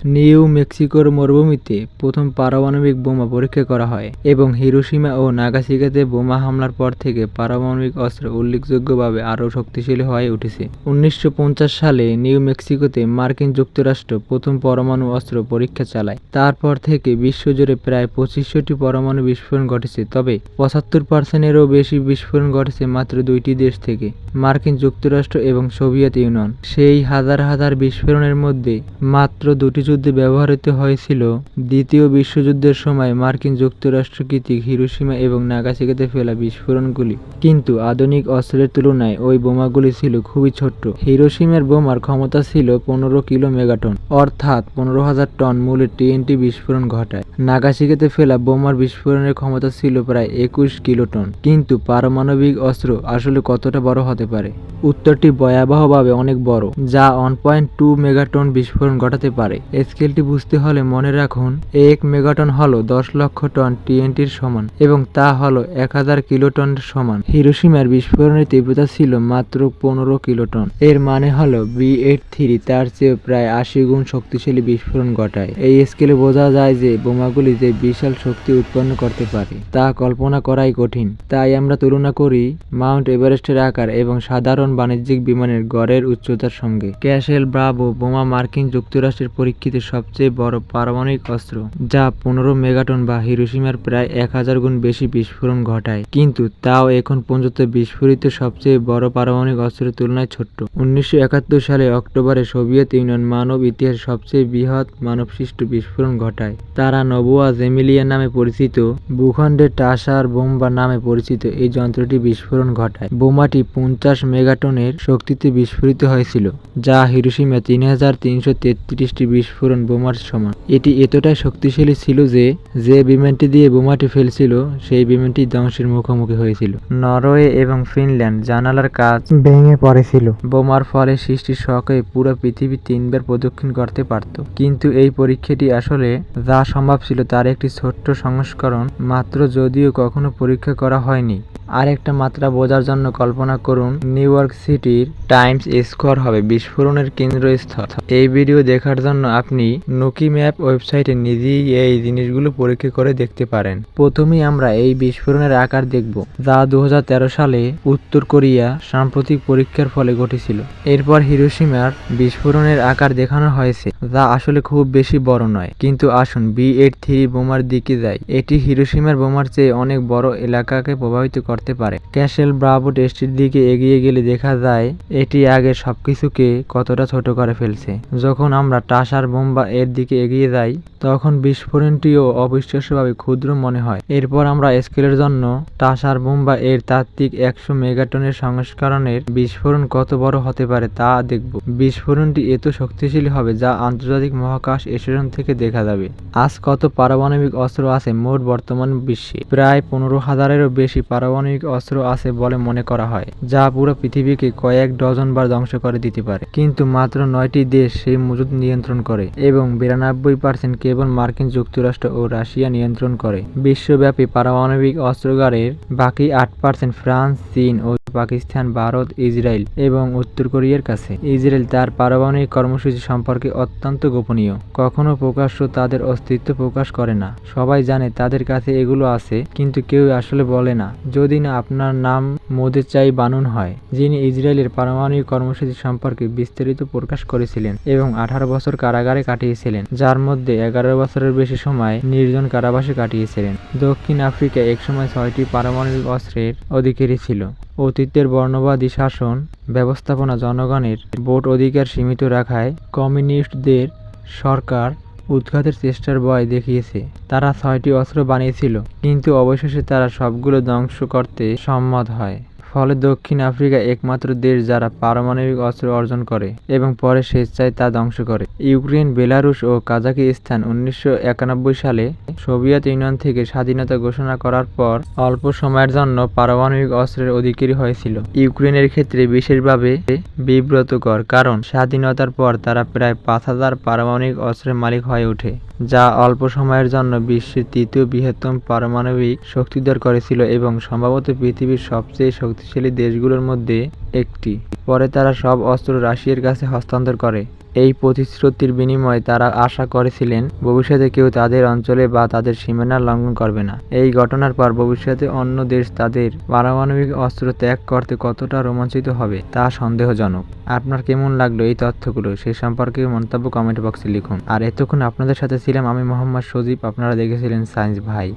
New মেক্সিকোর মরুভূমিতে প্রথম পারমাণবিক বোমা পরীক্ষা করা হয় এবং হিরোশিমা ও নাগাসাকিতে বোমা হামলার পর থেকে পারমাণবিক অস্ত্র উল্লেখযোগ্যভাবে আরও শক্তিশালী হয়ে উঠেছে। 1950 সালে নিউ মেক্সিকোতে মার্কিন যুক্তরাষ্ট্র প্রথম পরমাণু অস্ত্র পরীক্ষা চালায়। তারপর থেকে বিশ্বজুড়ে প্রায় 2500টি পরমাণু বিস্ফোরণ ঘটেছে, তবে 75%-এরও বেশি বিস্ফোরণ ঘটেছে মাত্র দুইটি দেশ থেকে, মার্কিন যুক্তরাষ্ট্র এবং সোভিয়েত ইউনিয়ন। সেই হাজার হাজার বিস্ফোরণের মধ্যে মাত্র দুটি যুদ্ধে ব্যবহৃত হয়েছিল। দ্বিতীয় বিশ্বযুদ্ধের সময় মার্কিন যুক্তরাষ্ট্র কর্তৃক হিরোশিমা এবং নাগাসাকিতে ফেলা বিস্ফোরণগুলি কিন্তু আধুনিক অস্ত্রের তুলনায় ওই বোমাগুলি ছিল খুবই ছোট্ট। হিরোশিমার বোমার ক্ষমতা ছিল 15 কিলো মেগাটন, অর্থাৎ 15,000 টন মূল্যের টিএনটি বিস্ফোরণ ঘটায়। নাগাসাকিতে ফেলা বোমার বিস্ফোরণের ক্ষমতা ছিল প্রায় 21 কিলোটন। কিন্তু পারমাণবিক অস্ত্র আসলে কতটা বড় হতে পারে? উত্তরটি ভয়াবহভাবে অনেক বড়, যা 1.2 মেগাটন বিস্ফোরণ ঘটাতে পারে। স্কেলটি বুঝতে হলে মনে রাখুন, 1 মেগাটন হলো 10 লক্ষ টন টিএনটির সমান এবং তা হলো 1000 কিলোটন সমান। হিরোশিমার বিস্ফোরণের তীব্রতা ছিল মাত্র 15 কিলোটন। এর মানে হলো B83 তার চেয়ে প্রায় 80 গুণ শক্তিশালী বিস্ফোরণ ঘটায়। এই স্কেলে বোঝা যায় যে বোমাগুলি যে বিশাল শক্তি উৎপন্ন করতে পারে তা কল্পনা করাই কঠিন। তাই আমরা তুলনা করি মাউন্ট এভারেস্টের আকার এবং সাধারণ বাণিজ্যিক বিমানের গড়ের উচ্চতার সঙ্গে। ক্যাসেল ব্রাভো বোমা মার্কিন যুক্তরাষ্ট্রের পরীক্ষিত সবচেয়ে বড় পারমাণবিক অস্ত্র, যা 15 মেগাটন বা হিরোশিমার প্রায় 1000 গুণ বেশি বিস্ফোরণ ঘটায়, কিন্তু তাও এখন পর্যন্ত বিস্ফোরিত সবচেয়ে বড় পারমাণবিক অস্ত্রের তুলনায় ছোট্ট। 1971 সালে অক্টোবরে সোভিয়েত ইউনিয়ন মানব ইতিহাসের সবচেয়ে বৃহৎ মানবসৃষ্ট বিস্ফোরণ ঘটায়। তারা নোভোয়া জেমিলিয়া নামে পরিচিত ভূখণ্ডের টাসার বোম্বা নামে পরিচিত এই যন্ত্রটি বিস্ফোরণ ঘটায়। বোমাটি 50 মেগাটনের শক্তিতে বিস্ফোরিত হয়েছিল, যা হিরোশিমা 3333টি বিস্ফোরণ বোমার সমান। এটি এতটাই শক্তিশালী ছিল যে যে বিমানটি দিয়ে বোমাটি ফেলছিল সেই বিমানটি ধ্বংসের মুখোমুখি হয়েছিল। নরওয়ে এবং ফিনল্যান্ড জানালার কাঁচ ভেঙে পড়েছিল। বোমার ফলে সৃষ্টি শকে পুরো পৃথিবী 3 বার প্রদক্ষিণ করতে পারত। কিন্তু এই পরীক্ষাটি আসলে যা সম্ভব ছিল তার একটি ছোট্ট সংস্করণ মাত্র, যদিও কখনো পরীক্ষা করা হয়নি। আরেকটা মাত্রা বোঝার জন্য কল্পনা করুন, নিউ ইয়র্ক সিটির টাইমস স্কোয়ার হবে বিস্ফোরণের কেন্দ্রস্থল। এই ভিডিও দেখার জন্য আপনি নুকি ম্যাপ ওয়েবসাইটে নিজেই এই জিনিসগুলো পরীক্ষা করে দেখতে পারেন। প্রথমেই আমরা এই বিস্ফোরণের আকার দেখব, যা 2013 সালে উত্তর কোরিয়া সাম্প্রতিক পরীক্ষার ফলে ঘটেছিল। এরপর হিরোশিমার বিস্ফোরণের আকার দেখানো হয়েছে, যা আসলে খুব বেশি বড় নয়। কিন্তু আসুন B83 বোমার দিকে যাই। এটি হিরোশিমার বোমার চেয়ে অনেক বড় এলাকাকে প্রভাবিত করতে পারে। ক্যাসেল ব্রাভো টেস্টের দিকে এগিয়ে গেলে দেখা যায় এটি আগে সবকিছুকে কতটা ছোট করে ফেলছে। যখন আমরা টাসার বোম্বা এর দিকে এগিয়ে যাই তখন বিস্ফোরণটিও অবিশ্বাস্যভাবে ক্ষুদ্র মনে হয়। এরপর আমরা স্কেলের জন্য টাসার বোম্বা এর তাত্ত্বিক 100 মেগাটনের সংস্করণের বিস্ফোরণ কত বড় হতে পারে তা দেখব। বিস্ফোরণটি এত শক্তিশালী হবে যা আন্তর্জাতিক মহাকাশ স্টেশন থেকে দেখা যাবে। আজ কত পারমাণবিক অস্ত্র আছে? মোট বর্তমান বিশ্বে প্রায় 15,000-এরও বেশি পারমাণবিক অস্ত্র আছে বলে মনে করা হয়, যা পুরো পৃথিবীকে কয়েক ডজন বার ধ্বংস করে দিতে পারে। কিন্তু মাত্র 9টি দেশ সেই মজুদ নিয়ন্ত্রণ করে এবং 92% কেবল মার্কিন যুক্তরাষ্ট্র ও রাশিয়া নিয়ন্ত্রণ করে। বিশ্বব্যাপী পারমাণবিক অস্ত্রাগারের বাকি 8% ফ্রান্স, চীন ও পাকিস্তান, ভারত, ইসরায়েল এবং উত্তর কোরিয়ার কাছে। ইসরায়েল তার পারমাণবিক কর্মসূচি সম্পর্কে অত্যন্ত গোপনীয়, কখনো প্রকাশ্য তাদের অস্তিত্ব প্রকাশ করে না। সবাই জানে তাদের কাছে এগুলো আছে, কিন্তু কেউ আসলে বলে না, যদি না আপনার নাম মোদেচাই বানুন হয়, যিনি ইসরায়েলের পারমাণবিক কর্মসূচি সম্পর্কে বিস্তারিত প্রকাশ করেছিলেন এবং 18 বছর কারাগারে কাটিয়েছিলেন, যার মধ্যে 11 বছরের বেশি সময় নির্জন কারাবাসে কাটিয়েছিলেন। দক্ষিণ আফ্রিকা একসময় 6টি পারমাণবিক অস্ত্রের অধিকারী ছিল। অতীতের বর্ণবাদী শাসন ব্যবস্থাপনা জনগণের ভোট অধিকার সীমিত রাখায় কমিউনিস্টদের সরকার উৎখাতের চেষ্টার ভয় দেখিয়েছে। তারা 6টি অস্ত্র বানিয়েছিল, কিন্তু অবশেষে তারা সবগুলো ধ্বংস করতে সম্মত হয়। ফলে দক্ষিণ আফ্রিকা একমাত্র দেশ যারা পারমাণবিক অস্ত্র অর্জন করে এবং পরে স্বেচ্ছায় তা ধ্বংস করে। ইউক্রেন, বেলারুশ ও কাজাকিস্তান 1991 সালে সোভিয়েত ইউনিয়ন থেকে স্বাধীনতা ঘোষণা করার পর অল্প সময়ের জন্য পারমাণবিক অস্ত্রের অধিকারী হয়েছিল। ইউক্রেনের ক্ষেত্রে বিশেষভাবে বিব্রতকর, কারণ স্বাধীনতার পর তারা প্রায় 5000 পারমাণবিক অস্ত্রের মালিক হয়ে ওঠে, যা অল্প সময়ের জন্য বিশ্বের তৃতীয় বৃহত্তম পারমাণবিক শক্তিধর করেছিল এবং সম্ভবত পৃথিবীর সবচেয়ে শক্তিশালী শক্তিশালী দেশগুলোর মধ্যে একটি। পরে তারা সব অস্ত্র রাশিয়ার কাছে হস্তান্তর করে। এই প্রতিশ্রুতির বিনিময়ে তারা আশা করেছিলেন ভবিষ্যতে কেউ তাদের অঞ্চলে বা তাদের সীমানা লঙ্ঘন করবে না। এই ঘটনার পর ভবিষ্যতে অন্য দেশ তাদের পারমাণবিক অস্ত্র ত্যাগ করতে কতটা রোমাঞ্চিত হবে তা সন্দেহজনক। আপনার কেমন লাগলো এই তথ্যগুলো সে সম্পর্কে মন্তব্য কমেন্ট বক্সে লিখুন। আর এতক্ষণ আপনাদের সাথে ছিলাম আমি মোহাম্মদ সজীব। আপনারা দেখেছিলেন সায়েন্স ভাই।